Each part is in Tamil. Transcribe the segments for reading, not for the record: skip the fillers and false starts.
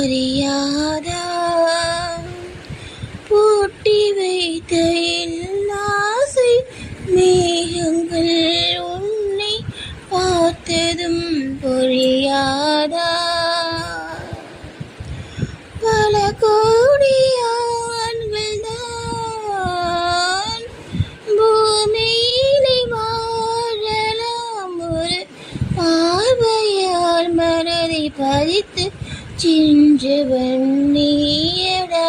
அறியாதா பூட்டி வைத்த என் ஆசை மேகங்கள் உன்னை பார்த்ததும் பொழியாதா பல கோடி ஆண்கள் தான் பூமியிலே வாழலாம் ஒரு பார்வையால் மனதை பதித்து சென்றவன் நீயடா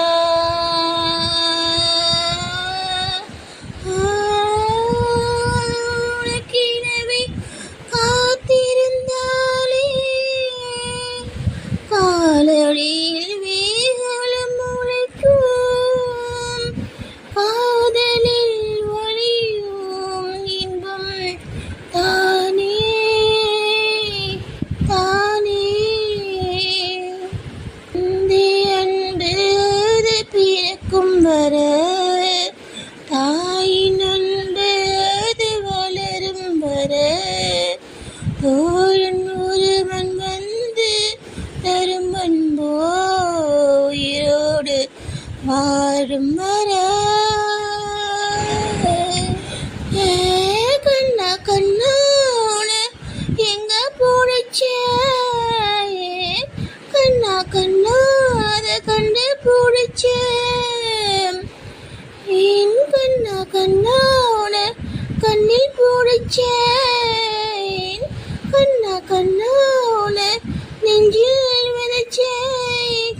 உனக்கெனவே காத்திருந்தாலே காலடியில் வேகலம் முளைக்கும் காதலில் ஒளியும் இன்பம் தானே தானே அன்பு அது பிறக்கும் வர தாயின் அன்பு அது வளரும் வர தோழன் ஒருவன் வந்து தரும் அன்போ உயிரோடு வாழும் வர கண்ணா கண்ணான எங்க போனச்சே கண்ணா கண்ணா அதை கண்டு பிடிச்சே என் கண்ணா கண்ணான கண்ணில் பிடிச்சேன் கண்ணா கண்ணான நெஞ்சில் விதைச்சே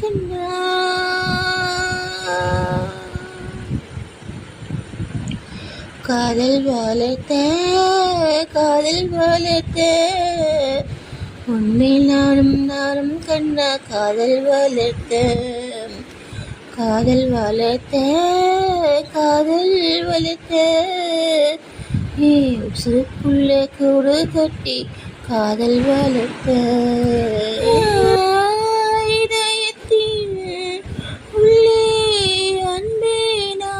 கண்ணா காதல் வளர்த்த உன்னை நானும் கண்ணா காதல் வளர்த்த உசுருக்குள்ள கூடு கட்டி காதல் வளர்த்த இதயத்தின் உள்ளே அன்பேனா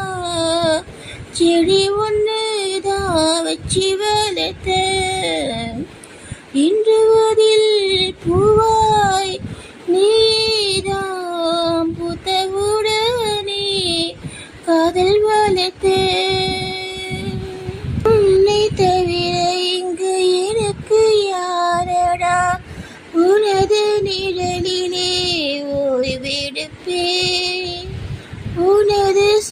செடி ஒன்றுதான் வச்சு வளர்த்த இன்று அதில் பூவாய் நீதாம் புத்தவுடனே காதல்